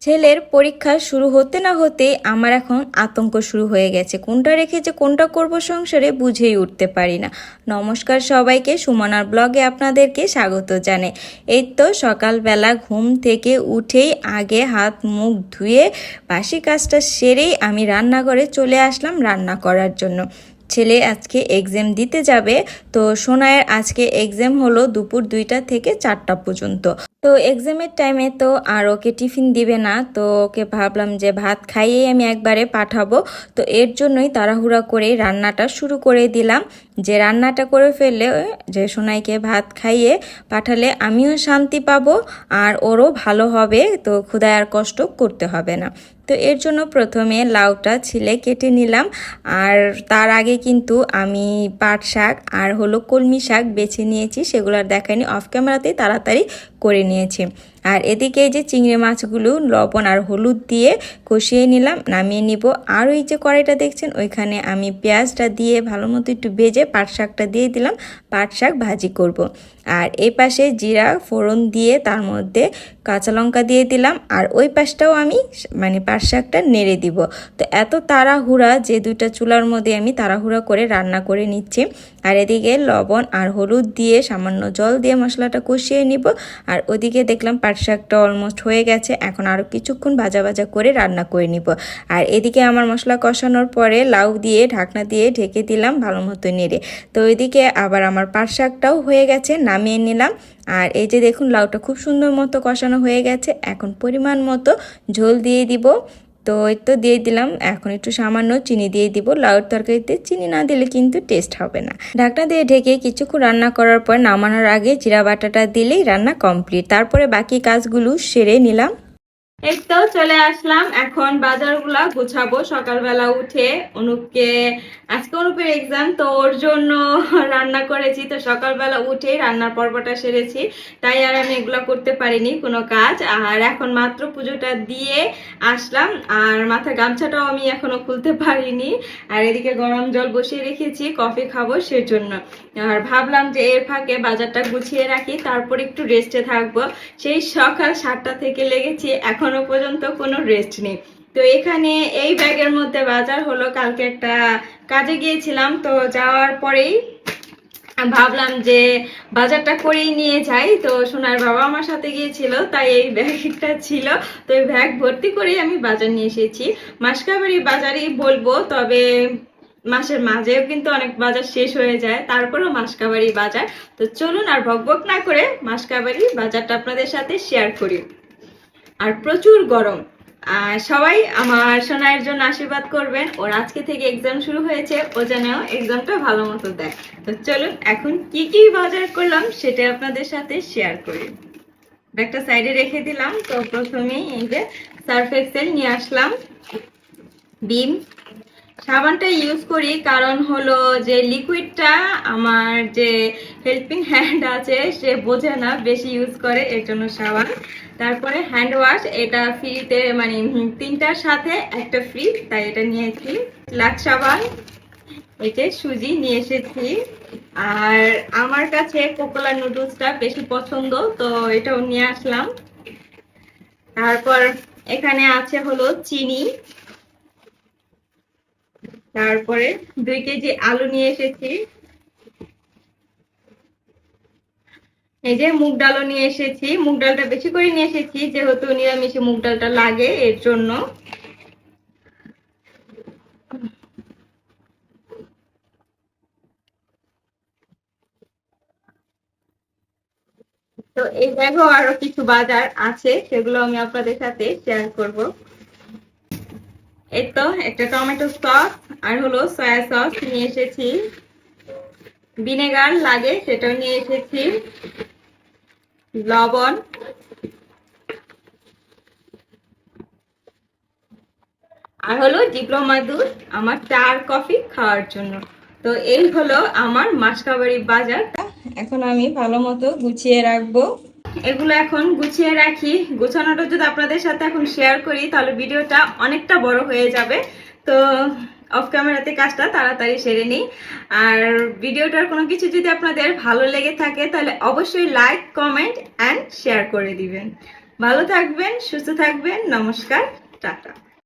ছেলের পরীক্ষা শুরু হতে না হতেই আমার এখন আতঙ্ক শুরু হয়ে গেছে। কোনটা রেখে যে কোনটা করব সংসারে বুঝেই উঠতে পারি না। নমস্কার সবাইকে, সুমনার ব্লগে আপনাদেরকে স্বাগত জানাই। এই তো সকালবেলা ঘুম থেকে উঠেই আগে হাত মুখ ধুয়ে বাসি কাজটা সেরেই আমি রান্নাঘরে চলে আসলাম রান্না করার জন্য। ছেলে আজকে এক্সাম দিতে যাবে, তো সোনায়ের আজকে এক্সাম হলো দুপুর 2টা থেকে 4টা পর্যন্ত। তো এক্সামের টাইমে তো আর ওকে টিফিন দিবে না, তো ওকে ভাবলাম যে ভাত খাইয়েই আমি একবারে পাঠাবো। তো এর জন্যই তাড়াহুড়া করে রান্নাটা শুরু করে দিলাম, যে রান্নাটা করে ফেললে যে সোনাইকে ভাত খাইয়ে পাঠালে আমিও শান্তি পাবো আর ওরও ভালো হবে, তো ক্ষুধায় আর কষ্ট করতে হবে না। তো এর জন্য প্রথমে লাউটা ছিলে কেটে নিলাম, আর তার আগে কিন্তু আমি পাট শাক আর হলো কলমি শাক বেছে নিয়েছি, সেগুলো আর দেখাইনি, অফ ক্যামেরাতেই তাড়াতাড়ি করে নিয়েছি। আর এদিকে এই যে চিংড়ি মাছগুলো লবণ আর হলুদ দিয়ে কষিয়ে নিলাম, নামিয়ে নিব। আর ওই যে কড়াইটা দেখছেন ওইখানে আমি পেঁয়াজটা দিয়ে ভালো মতো একটু ভেজে পাট শাকটা দিয়ে দিলাম, পাট শাক ভাজি করব। আর এই পাশে জিরা ফোড়ন দিয়ে তার মধ্যে কাঁচা লঙ্কা দিয়ে দিলাম, আর ওই পাশটাও আমি পাট শাকটা নেড়ে দিব। তো এত তাড়াহুড়া যে দুইটা চুলার মধ্যে আমি তাড়াহুড়া করে রান্না করে নিচ্ছি। আর এদিকে লবণ আর হলুদ দিয়ে সামান্য জল দিয়ে মশলাটা কষিয়ে নিব। আর ওদিকে দেখলাম পাট শাকটা অলমোস্ট হয়ে গেছে, এখন আরও কিছুক্ষণ ভাজা ভাজা করে রান্না করে নিব। আর এদিকে আমার মশলা কষানোর পরে লাউ দিয়ে ঢাকনা দিয়ে ঢেকে দিলাম ভালো মতো নেড়ে। তো ওইদিকে আবার আমার পাট শাকটাও হয়ে গেছে, নামিয়ে নিলাম। আর এই যে দেখুন লাউটা খুব সুন্দর মতো কষানো হয়ে গেছে, এখন পরিমাণ মতো ঝোল দিয়ে দিব। তো এই তো দিয়ে দিলাম, এখন একটু সামান্য চিনি দিয়ে দিব। লাউর তরকারিতে চিনি না দিলে কিন্তু টেস্ট হবে না। ঢাকনা দিয়ে ঢেকে কিছুক্ষণ রান্না করার পর নামানোর আগে জিরা বাটাটা দিলেই রান্না কমপ্লিট। তারপরে বাকি কাজগুলো সেরে নিলাম। এই তো চলে আসলাম, এখন বাজারগুলা গুছাবো। সকালবেলা উঠে অনুপকে, আজকে অনুপের এক্সাম, তো ওর জন্য রান্না করেছি। তো সকালবেলা উঠে রান্নার পর্বটা সেরেছি, তাই আর আমি এগুলা করতে পারিনি কোনো কাজ। আর এখন মাত্র পুজোটা দিয়ে আসলাম, আর মাথার গামছাটাও আমি এখনো খুলতে পারিনি। আর এদিকে গরম জল বসিয়ে রেখেছি, কফি খাবো সেজন্য। আর ভাবলাম যে এর ফাঁকে বাজারটা গুছিয়ে রাখি, তারপর একটু রেস্টে থাকবো। সেই সকাল 7টা থেকে লেগেছি, এখনো পর্যন্ত কোনো রেস্ট নেই। তো এখানে এই ব্যাগের মধ্যে বাজার হলো, কালকে একটা কাজে গিয়েছিলাম, তো যাওয়ার পরেই ভাবলাম যে বাজারটা করেই নিয়ে যাই। তো সোনার বাবা আমার সাথে গিয়েছিল, তাই এই ব্যাগটা ছিল। তো এই ব্যাগ ভর্তি করেই আমি বাজার নিয়ে এসেছি। মাসকাবাড়ি বাজারই বলবো, তবে মাসের মাঝেও কিন্তু অনেক বাজার শেষ হয়ে যায়, তারপরেও মাসকাবাড়ি বাজার। তো চলুন আর বকবক না করে মাসকাবাড়ি বাজারটা আপনাদের সাথে শেয়ার করি। আর প্রচুর গরম, আর সবাই আমার সোনাইয়ের জন্য আশীর্বাদ করবেন। ওর আজকে থেকে এক্সাম শুরু হয়েছে, ও যেন এক্সামটা ভালো মতো দেয়। তো চলুন এখন কি কি বাজার করলাম সেটা আপনাদের সাথে শেয়ার করি। ব্যাগটা সাইডে রেখে দিলাম। তো প্রথমেই এই যে সার্ফ এক্সেল নিয়ে আসলাম। বিম সাবানটা ইউজ করি, কারণ হলো যে লিকুইডটা আমার যে হেল্পিং হ্যান্ড আছে সে বোঝে না, বেশি ইউজ করে, এর জন্য সাবান। তারপরে হ্যান্ড ওয়াশ, এটা ফ্রিতে, 3টার সাথে একটা ফ্রি, তাই এটা নিয়েছি। লাক্স সাবান, এটা সুজি নিয়ে এসেছি। আর আমার কাছে কোকোলা নুডলসটা বেশি পছন্দ, তো এটাও নিয়ে আসলাম। তারপর এখানে আছে হলো চিনি। তারপরে 2 কেজি আলু নিয়ে এসেছি। এই যে মুগ ডালও নিয়ে এসেছি, মুগ ডালটা বেশি করে নিয়ে এসেছি যেহেতু নিরামিষে মুগ ডালটা লাগে, এর জন্য। তো এই ব্যাগও আরো কিছু বাজার আছে, সেগুলো আমি আপনাদের সাথে শেয়ার করব। এই তো একটা টমেটো সস আর হলো সয়া সস নিয়ে এসেছি। ভিনেগার লাগে সেটাও নিয়ে এসেছি। লবণ, আর হলো ডিপ্লোমা দুধ আমার চা আর কফি খাওয়ার জন্য। তো এই হলো আমার মাসকাবাড়ি বাজার। এখন আমি ভালো মতো গুছিয়ে রাখবো। এগুলো এখন গুছিয়ে রাখি। গোছানোটা যদি আপনাদের সাথে এখন শেয়ার করি তাহলে ভিডিওটা অনেকটা বড় হয়ে যাবে, তো অফ ক্যামেরাতে কাজটা তাড়াতাড়ি সেরে নিই। আর ভিডিওটার কোনো কিছু যদি আপনাদের ভালো লেগে থাকে তাহলে অবশ্যই লাইক, কমেন্ট অ্যান্ড শেয়ার করে দিবেন। ভালো থাকবেন, সুস্থ থাকবেন। নমস্কার, টাটা।